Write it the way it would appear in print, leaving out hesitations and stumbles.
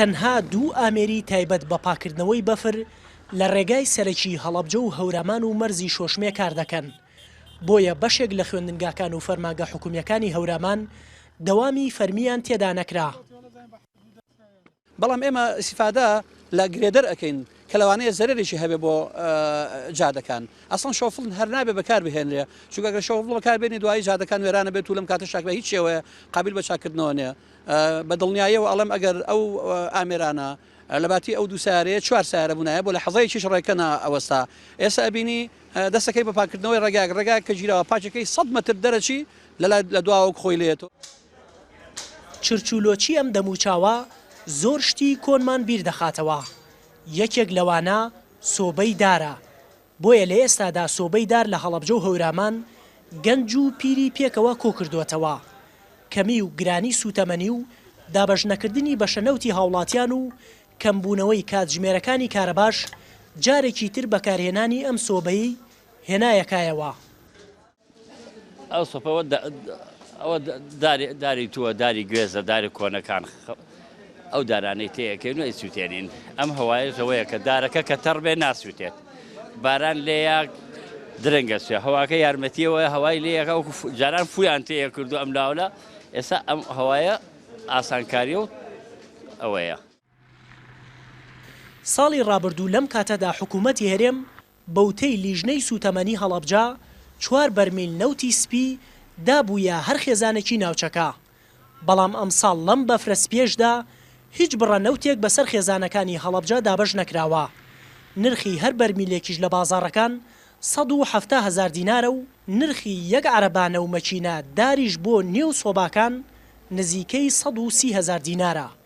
تەنها دوو ئامێری تایبەت بە پاکردنەوەی بەفر لە ڕێگای سەرەکی هەڵەبجە و هەورامان و مەرزی شۆشمێ کار دەکەن. بۆیە بەشێک لە خوێندنگاکان و فەرمانگە حکوومیەکانی هەورامان دەوامی فەرمیان تێدا نەکرا. بەڵام ئێمە ئیسیفادە لە گرێدەر ئەەکەین کە لەوانەیە زەرێکی هەبێ بۆ جادەکان. ئەسڵن شۆفڵن هەر نابێ بەکار بهێنرێ، چونکە شۆفڵ بەکاربێنی دوایی جادەکان وێرانە بێت و لەم کاتە شاکبە هیچ شێوەیە قابل بە چاکردنەوە نیە. بە دڵنیاییەوە ئەڵەم ئەگەر ئەو ئامێرانە لەباتی ئەو دوو سارەیە 4 سارە بوونایە بۆ لە حەزایکیش ڕێکەنە ئەوەستا ئێستا ئەبینی دەستەکەی بە پاکردنەوەی ڕێگاک کە ژیرەوە پاچەکەی 100 مەتر دەرەچی لە دواوە خۆی لێتەوە. چرچولۆچی ئەم دەموچاوە زۆر شتی کۆنمان بیر دەخاتەوە. یەکێک لەوانە سۆبەی دارە. بۆیە لە ئێستادا سۆبەی دار لە هەڵەبجە و هەورامان گەنج و پیری پێکەوە کۆ کردوێتەوە. کەمی و گرانی سوتەمەنی و دابەشنەکردنی بەشەنەوتی هاوڵاتیان و کەمبوونەوەی کاتژمێرەکانی کارەباش جارێکی تر بەکارهێنانی ئەم سۆبەی هێنایەکایەوە. ئەو سۆپەوە ئەوە داری تووە، داری گوێزە، داری کۆنەکان ئەو دارانەی تەیەکەین و ئەیسووتێنین. ئەم هەوایەوەیە کە دارەکە کە تەڕ بێ ناسووتێت، باران لێیە درەنگە سوێ، هەواکە یارمەتیەوە هەوای لێیەکە و جاران فویان تەیە کردو ئەم لاولە. ئێستا ئەم هەوایە ئاسانکاری و ئەوەیە. ساڵی ڕابردوو لەم کاتەدا حکوومەتی هەرێم بەوتەی لیژنەی سوتەمەنی هەڵەبجە 4 بەرمیل نەوتی سپی دابوویە هەر خێزانێکی ناوچەکە. بەڵام ئەمساڵ لەم بەفرە سپێشدا هیچ بڕە نەوتێک بەسەر خێزانەکانی هەڵەبجە دابەش نەکراوە. نرخی هەر بەرمیلێکیش لە بازاڕەکان 170,000 دینارە و نرخی یەک عەرەبانە و مەچینە داریش بۆ نێو سۆباکان نزیکەی 130,000 دینارە.